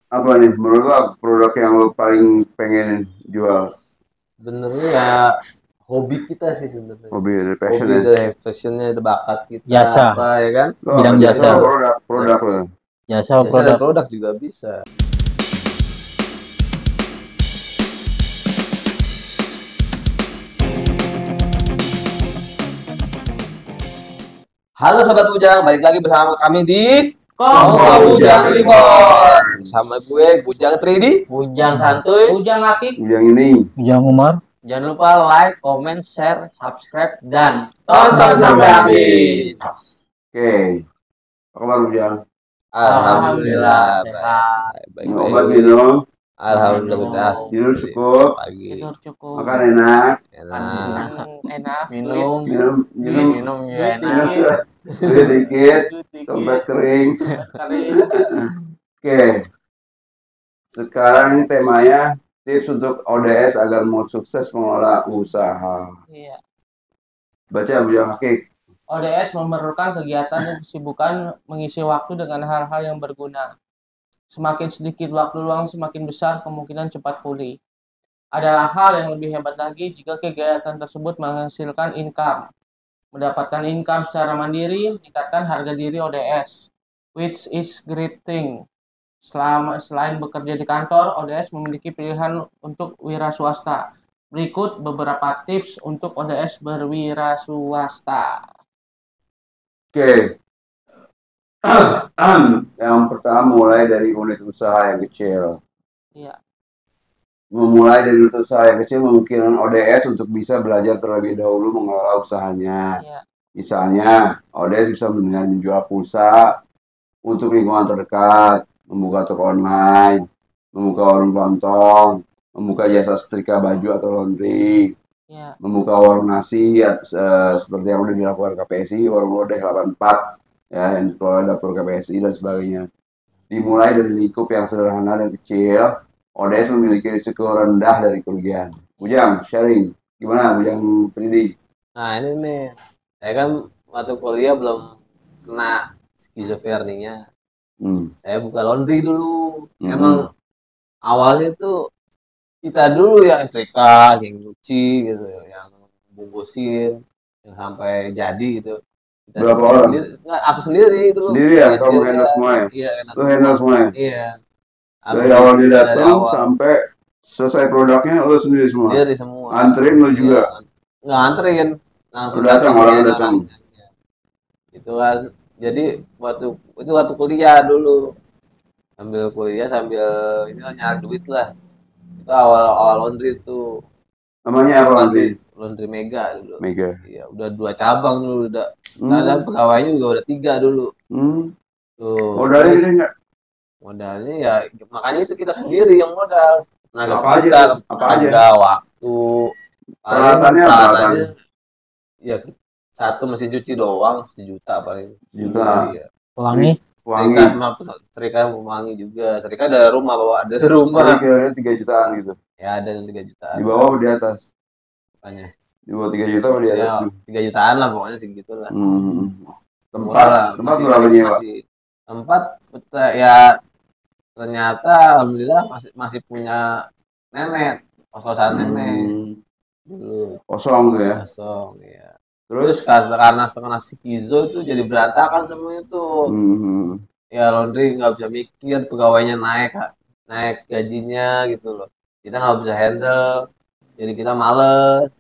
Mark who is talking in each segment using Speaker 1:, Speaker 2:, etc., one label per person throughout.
Speaker 1: Apa nih? Menurut lo apa produk yang lo paling pengen jual?
Speaker 2: Sebenarnya ya hobi kita sih sebenarnya.
Speaker 1: Hobi dari passion
Speaker 2: Hobi
Speaker 1: ya?
Speaker 2: dari passionnya, ada bakat kita
Speaker 3: Jasa,
Speaker 2: apa ya kan?
Speaker 1: Lo apa
Speaker 3: bidang
Speaker 1: jasa
Speaker 2: Itu
Speaker 1: apa
Speaker 3: jasa,
Speaker 1: produk?
Speaker 2: ya,
Speaker 1: Produk lo.
Speaker 3: jasa
Speaker 2: jasa dan
Speaker 3: produk.
Speaker 2: produk juga bisa. Halo Sobat Bujang, balik lagi bersama kami di
Speaker 1: Kongko Bujang
Speaker 2: Reborn. Sama gue Bujang 3D.
Speaker 3: Bujang santuy,
Speaker 4: Bujang laki
Speaker 1: Yang ini.
Speaker 3: Bujang Umar.
Speaker 2: Jangan lupa like, comment, share, subscribe, dan
Speaker 4: tonton sampai habis.
Speaker 1: Oke. Apa kabar Bujang?
Speaker 2: Alhamdulillah
Speaker 4: sehat.
Speaker 1: Minum obat minum.
Speaker 2: Alhamdulillah.
Speaker 1: Tidur cukup.
Speaker 2: Pagi.
Speaker 4: Tidur cukup.
Speaker 1: Makan enak.
Speaker 2: Enak.
Speaker 4: Enak.
Speaker 3: Minum,
Speaker 1: Minum
Speaker 3: ya
Speaker 1: minum
Speaker 3: enak.
Speaker 1: sudah. Duit dikit.
Speaker 4: Duit
Speaker 1: Dompet kering.
Speaker 4: kering.
Speaker 1: Oke. Sekarang ini temanya tips untuk ODS agar mau sukses mengelola usaha.
Speaker 4: Iya.
Speaker 1: Baca Bujang Hakik.
Speaker 4: ODS memerlukan kegiatan dan kesibukan mengisi waktu dengan hal-hal yang berguna. Semakin sedikit waktu luang, semakin besar kemungkinan cepat pulih. Adalah hal yang lebih hebat lagi jika kegiatan tersebut menghasilkan income. Mendapatkan income secara mandiri, meningkatkan harga diri ODS, which is great thing. Selain bekerja di kantor, ODS memiliki pilihan untuk wira swasta. Berikut beberapa tips untuk ODS berwira swasta.
Speaker 1: Oke. Yang pertama mulai dari unit usaha yang kecil.
Speaker 4: Iya.
Speaker 1: Memulai dari unit usaha yang kecil memungkinkan ODS untuk bisa belajar terlebih dahulu mengelola usahanya.
Speaker 4: Iya.
Speaker 1: Misalnya, ODS bisa dengan menjual pulsa untuk lingkungan terdekat, membuka toko online, membuka warung kelontong, membuka jasa setrika baju atau laundry,
Speaker 4: Iya.
Speaker 1: membuka warung nasi seperti yang sudah dilakukan KPSI, warung lodeh 84, ya, yang dikelola dapur KPSI dan sebagainya. Dimulai dari lingkup yang sederhana dan kecil, ODS memiliki risiko rendah dari kerugian. Bujang, sharing. Gimana Bujang 3D?
Speaker 2: Nah ini nih, saya kan waktu kuliah belum kena skizofrenia. Saya buka laundry dulu. Emang awalnya tuh kita dulu yang setrika, yang nyuci gitu, yang bungkusin, yang sampai jadi gitu. Kita
Speaker 1: Berapa orang?
Speaker 2: sendiri, enggak, aku sendiri dulu.
Speaker 1: Sendiri ya?
Speaker 2: Iya,
Speaker 1: Kamu
Speaker 2: sendiri
Speaker 1: handle
Speaker 2: ya.
Speaker 1: semua ya?
Speaker 2: Iya,
Speaker 1: Lu handle semua ya?
Speaker 2: Iya.
Speaker 1: Dari awal dia
Speaker 2: Dari
Speaker 1: datang
Speaker 2: awal.
Speaker 1: sampai selesai produknya lu sendiri semua?
Speaker 2: Sendiri semua.
Speaker 1: Anterin lu juga?
Speaker 2: Nggak anterin. Langsung
Speaker 1: Lu datang, orang datang.
Speaker 2: Itu kan. Jadi waktu kuliah dulu. Sambil kuliah sambil ini lah, nyari duit lah. Itu awal laundry tuh.
Speaker 1: Namanya apa nanti?
Speaker 2: Laundry Mega dulu.
Speaker 1: Mega.
Speaker 2: Iya, udah 2 cabang dulu udah. Dan pegawainya juga udah 3 dulu. Tuh.
Speaker 1: Modalnya gede nggak?
Speaker 2: Modalnya ya makanya itu kita sendiri yang modal. Tenaga
Speaker 1: Apa
Speaker 2: kita,
Speaker 1: aja? Apa aja?
Speaker 2: waktu.
Speaker 1: Peralatannya apa?
Speaker 2: Ya satu mesin cuci doang 1 juta paling.
Speaker 1: Juta.
Speaker 2: Iya.
Speaker 3: Wangi,
Speaker 1: Wangi.
Speaker 2: Setrika wangi juga. Setrika dari rumah, bawa dari rumah.
Speaker 1: Jadi kira-kira 3 jutaan gitu.
Speaker 2: Ya ada 3 jutaan.
Speaker 1: Di bawah atau di atas?
Speaker 2: Makanya.
Speaker 1: Di bawah 3 juta atau di atas?
Speaker 2: Ya 3 jutaan lah pokoknya segitu lah.
Speaker 1: Tempat berapa nyewa?
Speaker 2: Tempat ya ternyata alhamdulillah masih punya nenek, kos-kosan nenek dulu.
Speaker 1: Kosong tuh ya?
Speaker 2: Kosong ya.
Speaker 1: Terus
Speaker 2: karena setengah skizo itu jadi berantakan semuanya tuh. Ya laundry nggak bisa mikir, pegawainya naik gajinya gitu loh. Kita nggak bisa handle, jadi kita males.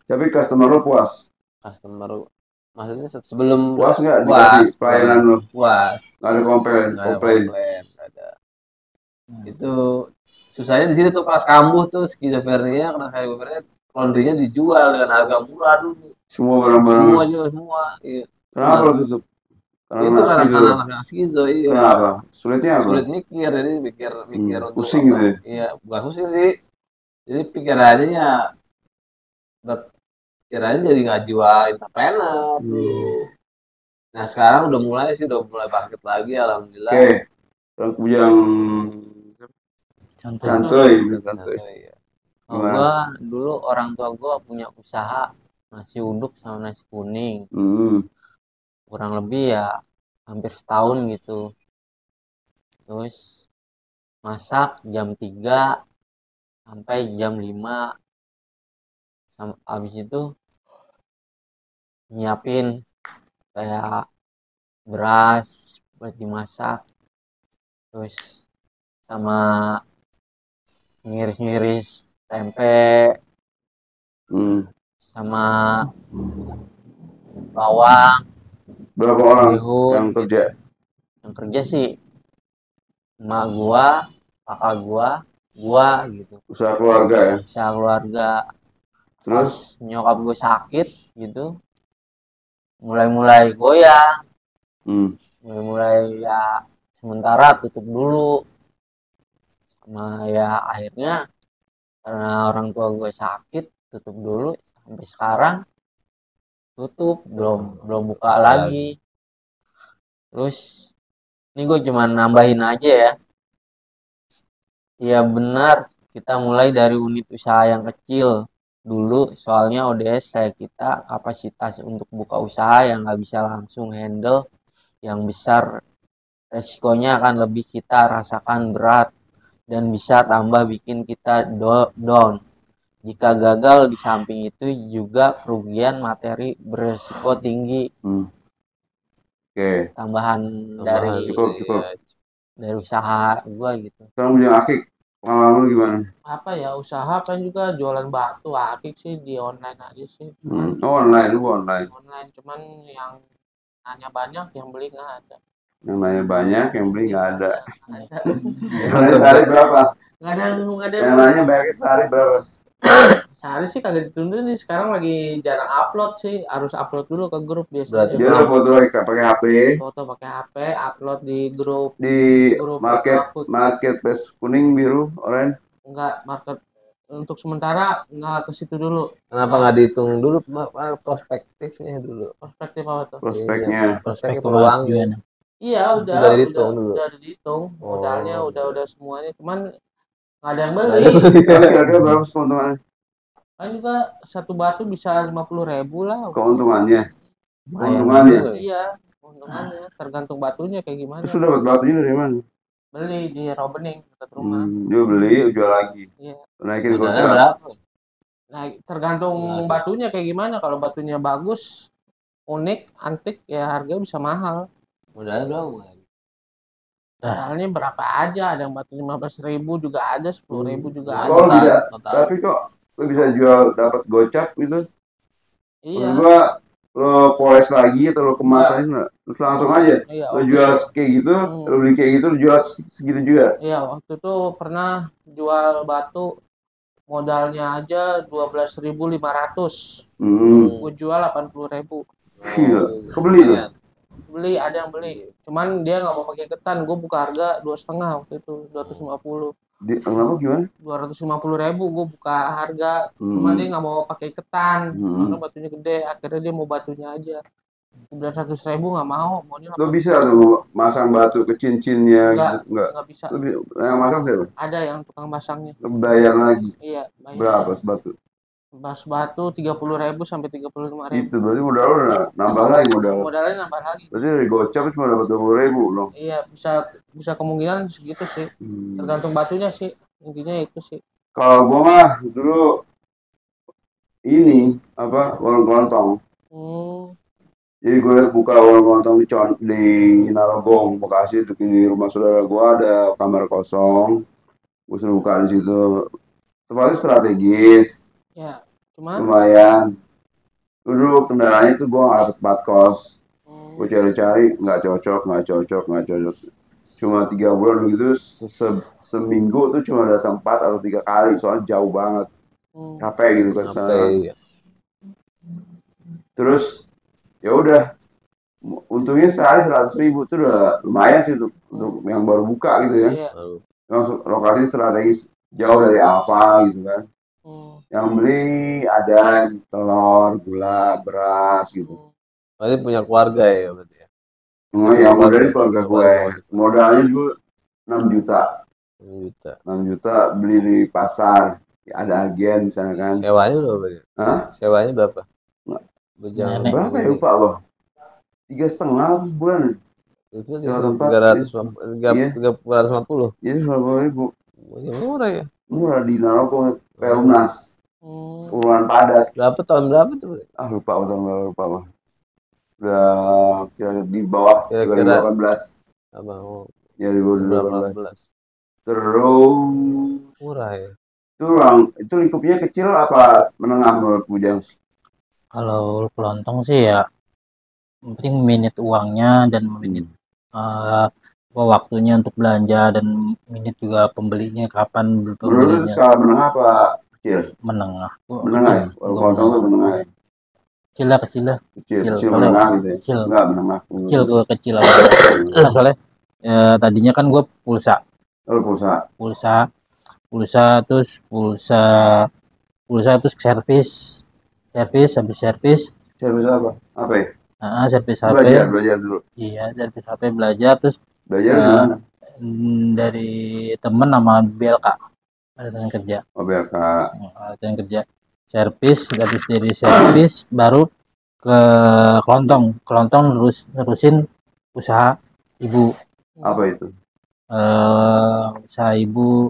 Speaker 1: Tapi customer lo puas?
Speaker 2: Customer maksudnya sebelum
Speaker 1: puas nggak dikasih pelayanan lo?
Speaker 2: Puas.
Speaker 1: Nggak ada komplain?
Speaker 2: Nggak ada. Itu susahnya di sini tuh pas kambuh tuh skizofrenia, karena skizofrenia laundrynya dijual dengan harga murah dulu.
Speaker 1: Semua barang-barang?
Speaker 2: Semua. Iya.
Speaker 1: Kenapa lo tutup?
Speaker 2: Itu karena skizo, iya.
Speaker 1: Kenapa? Sulitnya apa?
Speaker 2: Sulit mikir, jadi mikir untuk
Speaker 1: pusing gitu ya?
Speaker 2: Iya, bukan pusing sih. Jadi pikirannya jadi nggak jiwa entrepreneur. Nah sekarang udah mulai bangkit lagi, alhamdulillah.
Speaker 1: Oke, Bujang santuy.
Speaker 2: Ya.
Speaker 3: gua dulu orang tua gua punya usaha nasi uduk sama nasi kuning. Kurang lebih ya hampir setahun gitu. Terus masak jam 3 sampai jam 5. Habis itu nyiapin kayak beras buat dimasak, terus sama ngiris-ngiris tempe sama bawang.
Speaker 1: Berapa orang
Speaker 3: bihun,
Speaker 1: yang kerja?
Speaker 3: Yang kerja sih emak gua, kakak gua gitu.
Speaker 1: Usaha keluarga ya?
Speaker 3: Usaha keluarga.
Speaker 1: Terus?
Speaker 3: Pas nyokap gue sakit gitu, mulai goyah. Mulai ya sementara tutup dulu. Sama ya akhirnya karena orang tua gue sakit, tutup dulu sampai sekarang tutup, belum buka lagi. Terus ini gue cuma nambahin aja ya. Iya benar, kita mulai dari unit usaha yang kecil dulu, soalnya ODS kayak kita kapasitas untuk buka usaha yang nggak bisa langsung handle yang besar, resikonya akan lebih kita rasakan berat dan bisa tambah bikin kita down. Jika gagal, di samping itu juga kerugian materi beresiko tinggi. Tambahan dari
Speaker 1: cukup.
Speaker 3: Dari usaha gua gitu.
Speaker 1: Sekarang punya Akik, pengalaman lu gimana?
Speaker 4: Apa ya, usaha kan juga jualan batu. Akik sih di online aja sih.
Speaker 1: Online, lu online.
Speaker 4: Online, cuman yang nanya banyak, yang beli nggak ada.
Speaker 1: Yang nanya banyak, yang beli nggak ada. Yang nanya sehari berapa?
Speaker 4: Nggak ada.
Speaker 1: Yang nanya banyak sehari berapa?
Speaker 4: Sehari sih kagak ditunda nih, sekarang lagi jarang upload sih, harus upload dulu ke grup biasanya.
Speaker 1: Dia udah foto lagi pakai HP.
Speaker 4: Foto pakai HP, upload di grup.
Speaker 1: Di grup marketplace kuning, biru, oranye.
Speaker 4: Enggak, market untuk sementara nggak ke situ dulu.
Speaker 2: Kenapa nggak dihitung dulu prospektifnya dulu?
Speaker 4: Prospektif apa tuh?
Speaker 1: Prospeknya.
Speaker 2: Prospek peluangnya.
Speaker 4: Iya, udah dihitung. Modalnya udah semuanya, cuman nggak ada yang beli.
Speaker 1: Kira-kira berapa keuntungannya?
Speaker 4: Kan juga satu batu bisa 50.000 lah.
Speaker 1: Keuntungannya?
Speaker 4: Iya, keuntungannya. Tergantung batunya kayak gimana.
Speaker 1: Terus dapat batunya dari mana?
Speaker 4: Beli di Robening dekat rumah.
Speaker 1: Dia beli, jual lagi.
Speaker 4: Iya.
Speaker 2: Naikin berapa?
Speaker 4: Nah, tergantung batunya kayak gimana. Kalau batunya bagus, unik, antik, ya harganya bisa mahal.
Speaker 2: Modalnya berapa?
Speaker 4: Modalnya berapa aja, ada yang batu 15.000 juga ada, 10.000 juga ada.
Speaker 1: Oh bisa, tapi kok lo bisa jual dapat gocap gitu?
Speaker 4: Iya.
Speaker 1: Gua lo poles lagi atau lo kemas aja nggak? Terus langsung aja.
Speaker 4: Iya,
Speaker 1: lo jual kayak gitu, lo beli kayak gitu, lo jual segitu juga.
Speaker 4: Iya, waktu itu pernah jual batu modalnya aja 12.500. Gue jual 80.000.
Speaker 1: Iya, kebeli tuh.
Speaker 4: Beli, ada yang beli, cuman dia nggak mau pakai ketan. Gue buka harga 2,5 waktu itu, 250.
Speaker 1: Kenapa gimana?
Speaker 4: 250.000 gue buka harga, cuman dia nggak mau pakai ketan karena batunya gede. Akhirnya dia mau batunya aja. 900.000 nggak mau.
Speaker 1: Lo bisa tuh masang batu ke cincinnya?
Speaker 4: Nggak bisa.
Speaker 1: Yang masang siapa?
Speaker 4: Ada yang tukang masangnya.
Speaker 1: Bayar lagi?
Speaker 4: Iya, bayar.
Speaker 1: Berapa sebatu?
Speaker 4: Batu 30.000 sampai 35.000.
Speaker 1: Itu berarti modal udah nambah lagi
Speaker 4: modalnya nambah lagi.
Speaker 1: Berarti dari gocap cuma dapat 20.000 loh.
Speaker 4: Iya, bisa kemungkinan segitu sih. Tergantung batunya sih, intinya itu sih.
Speaker 1: Kalau gua mah dulu ini apa, warung kelontong. Jadi gue buka warung kelontong di Narogong, Bekasi, di rumah saudara gua ada kamar kosong. Gue suruh buka di situ. Tempatnya strategis.
Speaker 4: Ya, cuman
Speaker 1: lumayan. Dulu kendalanya itu gue nggak dapet tempat kos. Gue cari-cari nggak cocok. Cuma 3 bulan begitu, seminggu tuh cuma datang 4 atau 3 kali, soalnya jauh banget. Capek gitu kan. Terus ya udah, untungnya sehari 100.000 tuh udah lumayan sih untuk yang baru buka gitu ya. Lokasi strategis, jauh dari Alfa gitu kan. Yang beli ada telur, gula, beras gitu.
Speaker 2: Berarti punya keluarga ya berarti ya?
Speaker 1: Yang modalnya keluarga gue. Modalnya dulu 6 juta. 6 juta beli di pasar. Ya, ada agen di sana kan.
Speaker 2: Sewanya berapa?
Speaker 1: Hah?
Speaker 2: Sewanya berapa?
Speaker 1: Berapa ya, lupa loh. 3,5 bulan.
Speaker 2: Itu
Speaker 1: Sewa tempat,
Speaker 2: 350.
Speaker 1: Jadi 50.000.
Speaker 2: Ya, murah ya.
Speaker 1: Murah di Naroko Perumnas. Urunan padat.
Speaker 2: Berapa tahun berapa tuh?
Speaker 1: Lupa apa. Udah kira di bawah
Speaker 2: Kira-kira
Speaker 1: 2018.
Speaker 2: apa? Oh,
Speaker 1: Ya 2018.
Speaker 2: 2018.
Speaker 1: Terus
Speaker 2: Murah ya.
Speaker 1: itu lingkupnya kecil apa menengah menurut Bujang?
Speaker 5: Kalau kelontong sih ya penting minit uangnya dan minit waktunya untuk belanja dan minit juga pembelinya kapan
Speaker 1: Menurut
Speaker 5: pembelinya.
Speaker 1: skala menengah apa kecil?
Speaker 5: Menengah.
Speaker 1: Menengah ya? Kelontong tuh menengah ya?
Speaker 5: Kecil lah.
Speaker 1: Kecil menengah gitu ya?
Speaker 5: Kecil.
Speaker 1: Enggak menengah.
Speaker 5: Kecil soalnya tadinya kan gue pulsa. Pulsa terus servis habis servis
Speaker 1: apa ya?
Speaker 5: Servis HP
Speaker 1: belajar dulu.
Speaker 5: Iya, servis HP belajar terus
Speaker 1: belajar gimana?
Speaker 5: Dari temen sama BLK ada yang kerja.
Speaker 1: BLK
Speaker 5: ada yang kerja servis, habis dari servis baru ke kelontong nerusin usaha ibu.
Speaker 1: Apa itu?
Speaker 5: Usaha ibu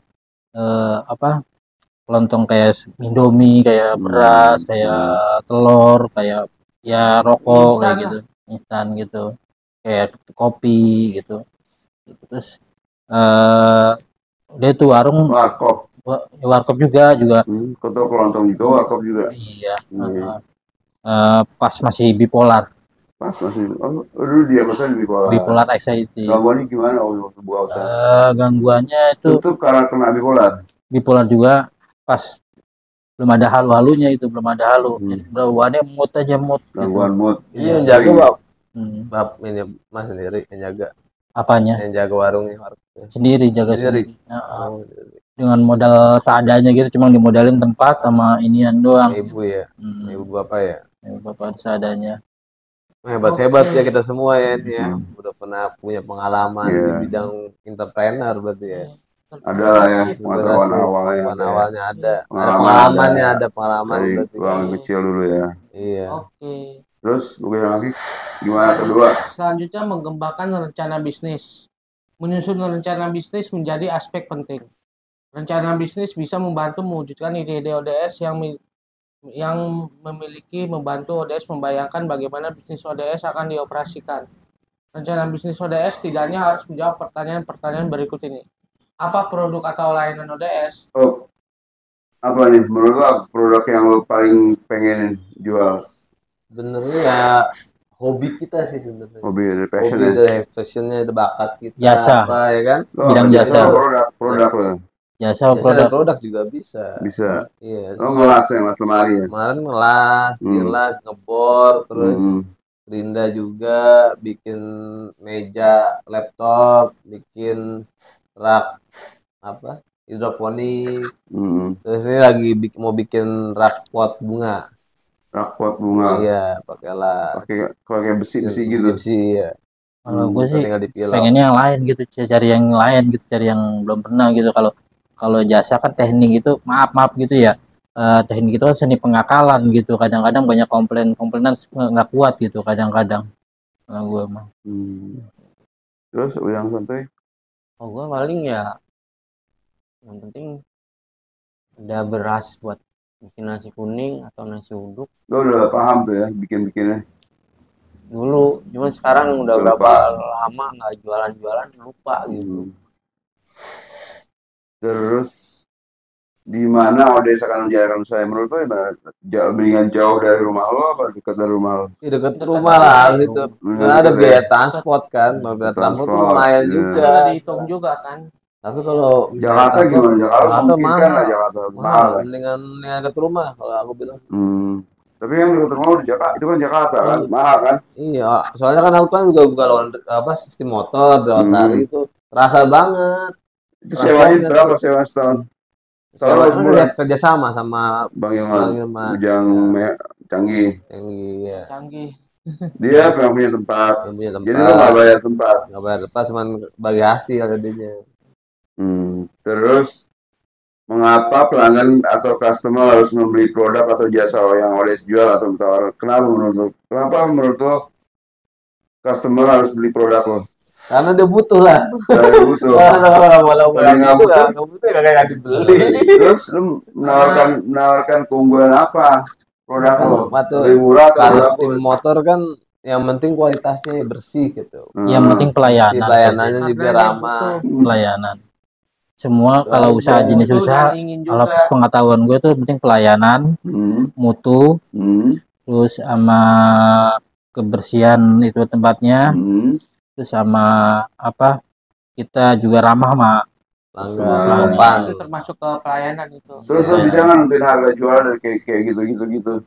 Speaker 5: kelontong kayak Indomie, kayak beras, kayak telur, kayak ya rokok kayak gitu, instan gitu, kayak kopi gitu. Terus dia tuh warung warkop juga.
Speaker 1: Kota kelontong juga warkop juga.
Speaker 5: Iya. Pas masih bipolar.
Speaker 1: Dulu dia masa bipolar.
Speaker 5: Bipolar anxiety.
Speaker 1: Gangguannya gimana waktu buka usaha?
Speaker 5: Gangguannya itu
Speaker 1: tutup karena kena bipolar.
Speaker 5: Bipolar juga pas belum ada halu-halunya itu, belum ada halu. Jadi bawaannya mood aja
Speaker 1: Gangguan mood.
Speaker 2: Iya, yang jaga Bab ini Mas sendiri yang jaga.
Speaker 5: Apanya?
Speaker 2: Yang jaga warungnya.
Speaker 5: Sendiri jaga sendiri. Dengan modal seadanya gitu, cuma dimodalin tempat sama inian doang.
Speaker 2: Ibu ya. Ibu bapak ya.
Speaker 5: Ibu bapak seadanya.
Speaker 2: Hebat ya kita semua ya. Udah pernah punya pengalaman di bidang entrepreneur berarti ya.
Speaker 1: Ada lah ya pengetahuan
Speaker 2: awalnya ada pengalamannya
Speaker 1: berarti uang kecil dulu ya.
Speaker 4: Iya.
Speaker 1: Terus lagi gimana kedua?
Speaker 4: Selanjutnya mengembangkan rencana bisnis. Menyusun rencana bisnis menjadi aspek penting. Rencana bisnis bisa membantu mewujudkan ide-ide ODS yang membantu ODS membayangkan bagaimana bisnis ODS akan dioperasikan. Rencana bisnis ODS setidaknya harus menjawab pertanyaan-pertanyaan berikut ini. Apa produk atau layanan ODS?
Speaker 1: Apa nih menurut lo produk yang lo paling pengen jual?
Speaker 2: Benernya ya hobi kita sih sebenarnya.
Speaker 1: Hobi
Speaker 2: passionnya itu bakat kita.
Speaker 5: Jasa.
Speaker 2: Apa ya kan?
Speaker 5: Bidang jasa.
Speaker 1: Produk lo.
Speaker 5: Jasa
Speaker 2: produk juga bisa.
Speaker 1: Iya. Ngelas lemari ya.
Speaker 2: Kemarin ngelas, ngebor, terus Rinda juga bikin meja, laptop, bikin rak hidroponik. Terus ini lagi mau bikin rak pot bunga. Iya,
Speaker 1: pakai besi gitu.
Speaker 2: Besi ya.
Speaker 5: Kalau gue sih pengennya yang lain gitu, cari yang lain gitu, cari yang belum pernah gitu. Kalau jasa kan teknik itu maaf gitu ya. Teknik itu kan seni pengakalan gitu. Kadang-kadang banyak komplainan nggak kuat gitu kadang-kadang. Gue mah.
Speaker 1: Terus yang santai?
Speaker 3: Gue paling ya yang penting ada beras buat bikin nasi kuning atau nasi uduk.
Speaker 1: Lo udah paham tuh ya bikinnya?
Speaker 3: Dulu, cuman sekarang udah berapa lama nggak jualan lupa gitu.
Speaker 1: Terus di mana ODS akan menjalankan usaha? Menurut lo mendingan jauh dari rumah lo apa dekat dari rumah lo?
Speaker 2: Dekat rumah lah gitu. Ada biaya transport kan, biaya transport lumayan juga.
Speaker 4: Dihitung juga kan.
Speaker 2: Tapi kalau
Speaker 1: Jakarta gimana? Jakarta
Speaker 2: mahal. Mendingan dekat rumah kalau aku bilang.
Speaker 1: Tapi yang dekat rumah di Jakarta itu kan Jakarta kan, mahal kan?
Speaker 2: Iya, soalnya kan aku kan juga buka sistem motor Dawasari itu terasa banget.
Speaker 1: Itu sewanya berapa sewa setahun?
Speaker 2: Sewa itu kerja sama Bang
Speaker 1: Ilman. Canggih.
Speaker 4: Canggih.
Speaker 1: Dia yang punya tempat. Jadi lo nggak bayar tempat.
Speaker 2: Cuman bagi hasil jadinya.
Speaker 1: Terus mengapa pelanggan atau customer harus membeli produk atau jasa yang ODS jual atau ditawar? Kenapa menurut lo customer harus beli produk lo?
Speaker 2: Karena dia butuh lah.
Speaker 1: Saya butuh.
Speaker 2: Kalau nggak butuh ya kagak dibeli.
Speaker 1: Terus lu menawarkan keunggulan apa? Produk lebih murah atau
Speaker 2: kalau
Speaker 1: berapa?
Speaker 2: tim motor kan yang penting kualitasnya bersih gitu.
Speaker 5: Yang penting pelayanan.
Speaker 2: Pelayanannya juga ramah.
Speaker 5: Pelayanan. Semua kalau usaha jenis usaha, kalau pengetahuan gue tuh penting pelayanan, mutu, terus sama kebersihan itu tempatnya, terus sama apa? Kita juga ramah sama
Speaker 2: pelanggan.
Speaker 4: Itu termasuk ke pelayanan itu.
Speaker 1: Terus lo bisa nggak nentuin harga jual dari kayak gitu.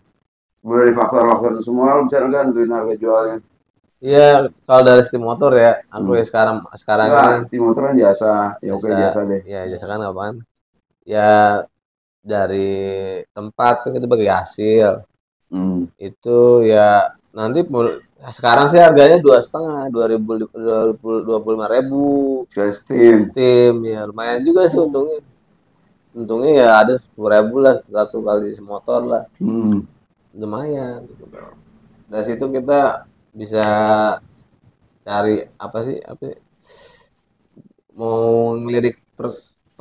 Speaker 1: Mulai dari faktor-faktor itu semua lo bisa nggak nentuin harga jualnya?
Speaker 2: Iya, kalau dari steam motor ya, aku ya sekarang
Speaker 1: ini steam motor kan jasa, ya oke jasa deh.
Speaker 2: Ya jasa kan apaan? Ya dari tempat itu bagi hasil. Itu ya nanti sekarang sih harganya 2,5, 25.000. Steam ya lumayan juga sih untungnya. Untungnya ya ada 10.000 lah satu kali motor lah. Lumayan. Dari situ kita bisa cari apa sih mau ngelirik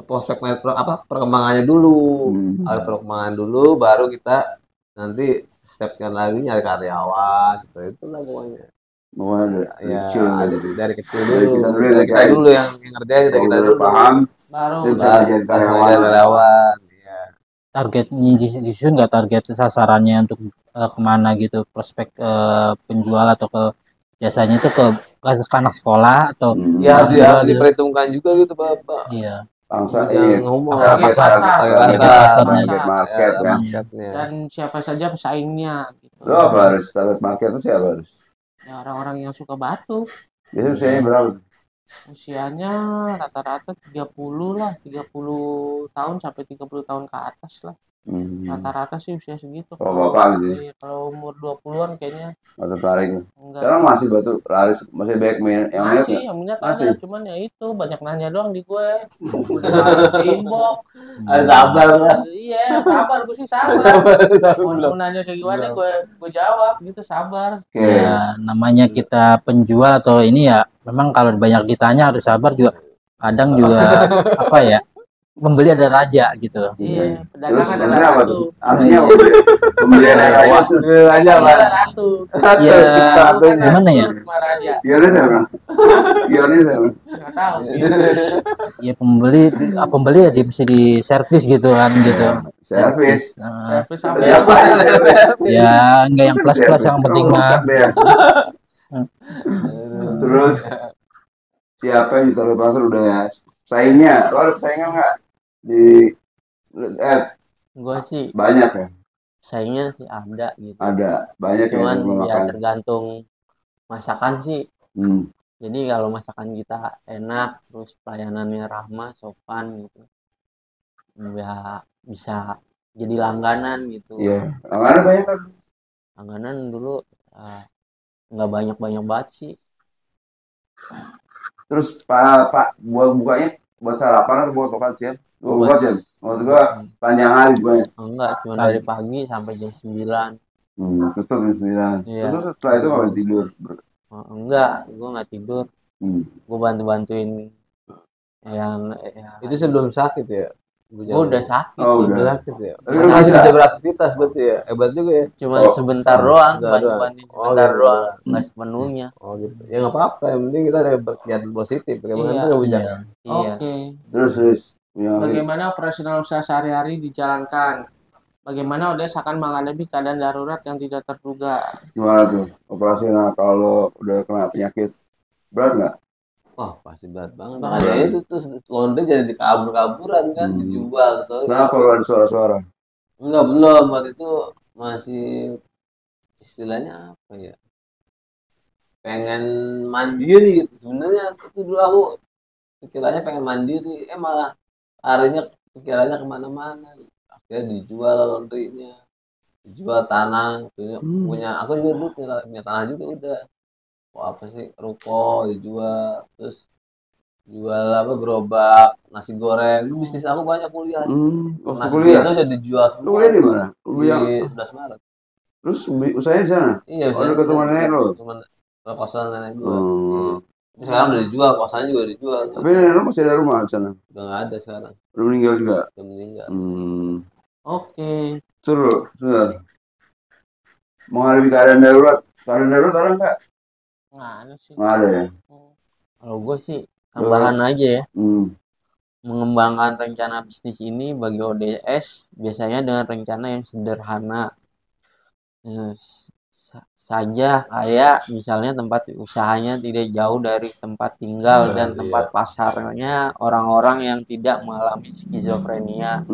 Speaker 2: prospek perkembangannya dulu. Perkembangan dulu baru kita nanti stepnya lagi nyari karyawan gitu. Itulah pokoknya. Dari kecil dulu. Kita dulu yang ngerjain dari kita dulu
Speaker 1: paham
Speaker 4: baru
Speaker 1: jadi
Speaker 2: karyawan.
Speaker 5: Targetnya disusun nggak target sasarannya untuk kemana gitu, prospek penjual atau ke jasanya itu ke anak sekolah atau
Speaker 2: ya harus diperhitungkan juga gitu Bapak.
Speaker 5: Iya.
Speaker 1: Bangsa
Speaker 2: yang ngomong
Speaker 1: marketnya
Speaker 4: dan siapa saja pesaingnya gitu.
Speaker 1: Lo apa harus target market itu siapa harus?
Speaker 4: Ya orang-orang yang suka batu.
Speaker 1: Jadi usianya berapa?
Speaker 4: Usianya rata-rata 30 lah, 30 tahun sampai 30 tahun ke atas lah. Rata-rata sih usia segitu.
Speaker 1: Oh, bapak gitu.
Speaker 4: Iya, kalau umur 20-an kayaknya
Speaker 1: atau tarik. Sekarang masih batu laris, masih banyak yang minat.
Speaker 4: Yang minat ada, cuman ya itu banyak nanya doang di gue. Udah inbox.
Speaker 2: Sabar lah.
Speaker 4: Iya, sabar, gue sih sabar. Mau nanya kayak gimana gue jawab gitu, sabar.
Speaker 5: Ya, namanya kita penjual atau ini ya, memang kalau banyak ditanya harus sabar juga. Kadang juga apa ya? Pembeli ada raja gitu.
Speaker 4: Iya, pedagang ada ratu.
Speaker 1: Artinya pembeli ada raja
Speaker 4: lah. Ratu.
Speaker 5: Iya, gimana ya?
Speaker 1: Pionir siapa?
Speaker 4: Enggak tahu.
Speaker 5: Iya, pembeli ya bisa di servis gitu kan gitu.
Speaker 1: Servis
Speaker 4: sampai apa?
Speaker 5: Ya, enggak yang plus-plus yang penting mah.
Speaker 1: Terus siapa yang ditaruh pasar udah ya? Saingnya, lo ada saingan nggak di
Speaker 3: Gue sih
Speaker 1: banyak ya?
Speaker 3: Saingnya sih ada gitu.
Speaker 1: Ada, banyak.
Speaker 3: Cuman ya tergantung masakan sih. Jadi kalau masakan kita enak, terus pelayanannya ramah, sopan gitu, ya bisa jadi langganan gitu.
Speaker 1: Iya, langganan banyak kan?
Speaker 3: Langganan dulu nggak banyak banget sih.
Speaker 1: Terus Pak bukanya buat sarapan atau buat makan siang? Buat jam. Maksud gua panjang hari bukanya.
Speaker 3: Enggak, cuma dari pagi sampai jam 9.
Speaker 1: Tutup jam 9.
Speaker 3: Iya.
Speaker 1: Terus setelah itu ngapain tidur?
Speaker 3: Enggak, gua nggak tidur. Gua bantuin yang
Speaker 2: itu sebelum sakit ya.
Speaker 3: Gua udah sakit.
Speaker 2: Udah sakit ya. Masih bisa beraktivitas berarti ya. Hebat juga ya.
Speaker 3: Cuma sebentar doang, bantu-bantuin sebentar doang, nggak sepenuhnya.
Speaker 2: Gitu. Ya nggak apa-apa, yang penting kita ada berkegiatan positif. Bagaimana itu nggak bisa.
Speaker 3: Iya.
Speaker 1: Terus.
Speaker 4: Bagaimana operasional usaha sehari-hari dijalankan? Bagaimana ODS akan menghadapi keadaan darurat yang tidak terduga?
Speaker 1: Gimana tuh operasional kalau udah kena penyakit? Berat nggak?
Speaker 2: Wah, pasti berat banget. Makanya itu tuh laundry jadi kabur-kaburan kan, dijual.
Speaker 1: Kenapa kalau ada suara-suara?
Speaker 2: Enggak, belum. Waktu itu masih istilahnya apa ya? Pengen mandiri gitu. Sebenarnya itu dulu aku pikirannya pengen mandiri. Malah harinya pikirannya kemana-mana. Akhirnya dijual laundrynya, dijual tanah. Punya aku juga dulu punya tanah juga udah. Apa sih ruko dijual, terus jual gerobak nasi goreng. Itu bisnis aku banyak kuliah. Nasi goreng itu jadi dijual semua.
Speaker 1: Kuliah di mana?
Speaker 2: Di 11 Maret.
Speaker 1: Terus usahanya di sana?
Speaker 2: Iya,
Speaker 1: udah ketemu nenek lo?
Speaker 2: Kosan nenek gue. Sekarang udah dijual, kosannya juga dijual.
Speaker 1: Tapi nenek masih ada rumah di sana?
Speaker 2: Udah nggak ada sekarang.
Speaker 1: Udah meninggal juga?
Speaker 2: Udah meninggal.
Speaker 4: Oke.
Speaker 1: Terus, menghadapi keadaan darurat ada nggak?
Speaker 4: Nggak ada sih.
Speaker 1: Nggak ada ya?
Speaker 3: Kalau gue sih tambahan aja ya. Mengembangkan rencana bisnis ini bagi ODS biasanya dengan rencana yang sederhana saja, kayak misalnya tempat usahanya tidak jauh dari tempat tinggal dan tempat pasarnya orang-orang yang tidak mengalami skizofrenia.